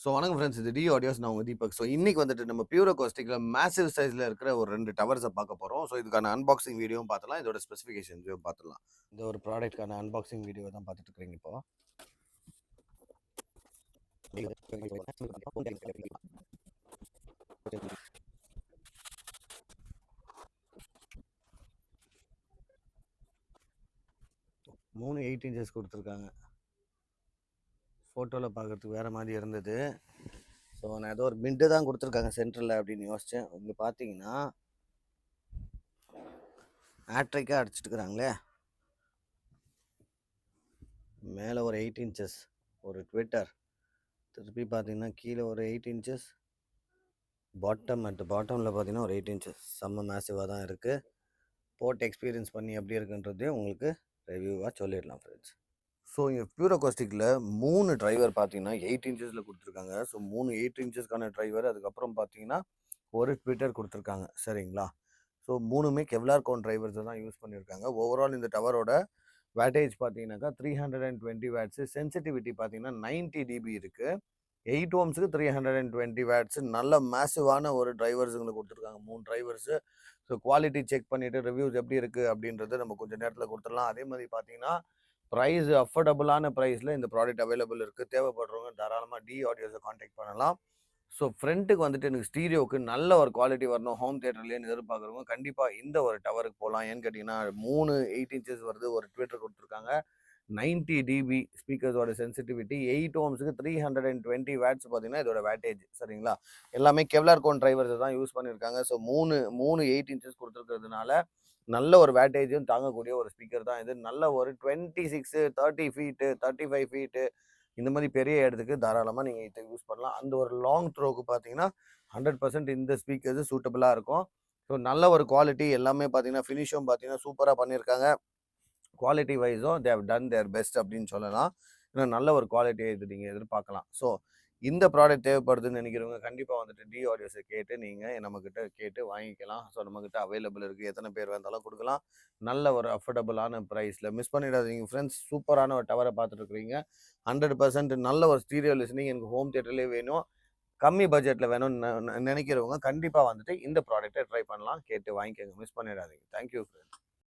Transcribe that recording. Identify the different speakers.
Speaker 1: So வணக்கம் friends, இது D audios. நான் உங்கள் தீபக். ஸோ இன்னைக்கு வந்துட்டு நம்ம பியூரோ கோஸ்டிக்கில் மேசிவ் சைஸில் இருக்கிற ஒரு 2 டவர்ஸை பார்க்க போகிறோம். ஸோ இதுக்கான அன்பாக்சிங் வீடியோவும் பார்த்துலாம், இதோட ஸ்பெசிஃபிகேஷன்ஸையும் பார்த்துலாம். இந்த ஒரு ப்ராடக்ட்கான அன்பாக்சிங் வீடியோ தான் பார்த்துட்டு இருக்கிறீங்க இப்போ. மூணு 8 இன்ச்சஸ் கொடுத்துருக்காங்க. ஃபோட்டோவில் பார்க்குறதுக்கு வேறு மாதிரி இருந்தது. ஸோ நான் ஏதோ ஒரு மிட்டு தான் கொடுத்துருக்காங்க சென்டரில் அப்படின்னு யோசித்தேன். இங்கே பார்த்தீங்கன்னா ஆட்ரிக்காக அடிச்சுட்டுக்கிறாங்களே. மேலே ஒரு 8 இன்ச்சஸ் ஒரு ட்விட்டர், திருப்பி பார்த்தீங்கன்னா கீழே ஒரு 8 இன்ச்சஸ், பாட்டமில் பார்த்தீங்கன்னா ஒரு 8 இன்ச்சஸ். செம்ம மேசிவாக தான் இருக்குது. போட் எக்ஸ்பீரியன்ஸ் பண்ணி எப்படி இருக்குன்றதே உங்களுக்கு ரிவ்யூவாக சொல்லிடலாம் ஃப்ரெண்ட்ஸ். ஸோ இங்கே பியூரோ கோஸ்டிக்கில் 3 டிரைவர் பார்த்தீங்கன்னா 8 இன்ச்சஸில் கொடுத்துருக்காங்க. ஸோ 3 8 இன்ச்சஸ்க்கான டிரைவர், அதுக்கப்புறம் பார்த்தீங்கன்னா ஒரு ட்விட்டர் கொடுத்துருக்காங்க. சரிங்களா? ஸோ 3மே கெவ்லார் கோன் டிரைவர்ஸை தான் யூஸ் பண்ணியிருக்காங்க. ஓவரால் இந்த டவரோட வேட்டேஜ் பார்த்தீங்கன்னாக்கா 320 வேட்ஸு. சென்சிட்டிவிட்டி பார்த்தீங்கன்னா 90 dB இருக்குது. 8 ஓம்ஸுக்கு 320 வேட்ஸு. நல்ல மேசிவான ஒரு டிரைவர்ஸுங்களுக்கு கொடுத்துருக்காங்க, 3 டிரைவர்ஸு. ஸோ குவாலிட்டி செக் பண்ணிவிட்டு ரிவ்யூஸ் எப்படி இருக்குது அப்படின்றது நம்ம கொஞ்சம் நேரத்தில் கொடுத்துடலாம். அதே மாதிரி பார்த்தீங்கன்னா ப்ரைஸ் அஃபோர்டபுளான ப்ரைஸில் இந்த ப்ராடக்ட் அவைலபிள் இருக்குது. தேவைப்படுறவங்க தாராளமாக டி ஆடியோஸை காண்டாக்ட் பண்ணலாம். ஸோ ஃப்ரண்ட்டுக்கு வந்துட்டு எனக்கு ஸ்டீரியோவுக்கு நல்ல ஒரு குவாலிட்டி வரணும், ஹோம் தியேட்டர்லேன்னு எதிர்பார்க்குறவங்க கண்டிப்பாக இந்த ஒரு டவருக்கு போகலாம். ஏன்னு கேட்டிங்கன்னா 3 8 இன்ச்சஸ் வருது, ஒரு ட்விட்டர் கொடுத்துருக்காங்க, 90 dB ஸ்பீக்கர்ஸோட சென்சிட்டிவிட்டி, 8 ஓம்ஸுக்கு 320 வேட்ஸ் பார்த்தீங்கன்னா இதோட வேட்டேஜ். சரிங்களா? எல்லாமே கெவ்லார் கோன் டிரைவர்ஸை தான் யூஸ் பண்ணியிருக்காங்க. ஸோ 3 8 இன்ச்சஸ் கொடுத்துருக்கிறதுனால நல்ல ஒரு வேட்டேஜும் தாங்கக்கூடிய ஒரு ஸ்பீக்கர் தான் இது. நல்ல ஒரு 26 30 ஃபீட்டு 35 ஃபீட்டு இந்த மாதிரி பெரிய இடத்துக்கு தாராளமாக நீங்கள் இதை யூஸ் பண்ணலாம். அந்த ஒரு லாங் த்ரோக்கு பார்த்தீங்கன்னா 100% இந்த ஸ்பீக்கர்ஸு சூட்டபுளாக இருக்கும். ஸோ நல்ல ஒரு குவாலிட்டி எல்லாமே பார்த்தீங்கன்னா ஃபினிஷும் பார்த்தீங்கன்னா சூப்பராக பண்ணியிருக்காங்க. குவாலிட்டி வைஸும் they have done their best அப்படின்னு சொல்லலாம். ஏன்னா நல்ல ஒரு குவாலிட்டியை இது நீங்கள் எதிர்பார்க்கலாம். ஸோ இந்த ப்ராடக்ட் தேவைப்படுதுன்னு நினைக்கிறவங்க கண்டிப்பாக வந்துட்டு டி ஆடியோஸை கேட்டு நீங்கள் நம்மக்கிட்ட கேட்டு வாங்கிக்கலாம். ஸோ நம்மக்கிட்ட அவைலபிள் இருக்குது, எத்தனை பேர் வந்தாலும் கொடுக்கலாம். நல்ல ஒரு அஃபோர்டபுளான ப்ரைஸில். மிஸ் பண்ணிடாதீங்க ஃப்ரெண்ட்ஸ். சூப்பரான ஒரு டவரை பார்த்துட்ருக்குறீங்க. 100% நல்ல ஒரு ஸ்டீரியோ லிசனிங் எனக்கு ஹோம் தியேட்டர்லேயே வேணும், கம்மி பட்ஜெட்டில் வேணும்னு நினைக்கிறவங்க கண்டிப்பாக வந்துட்டு இந்த ப்ராடக்ட்டை ட்ரை பண்ணலாம். கேட்டு வாங்கிக்கோங்க, மிஸ் பண்ணிடாதீங்க. Thank you friends.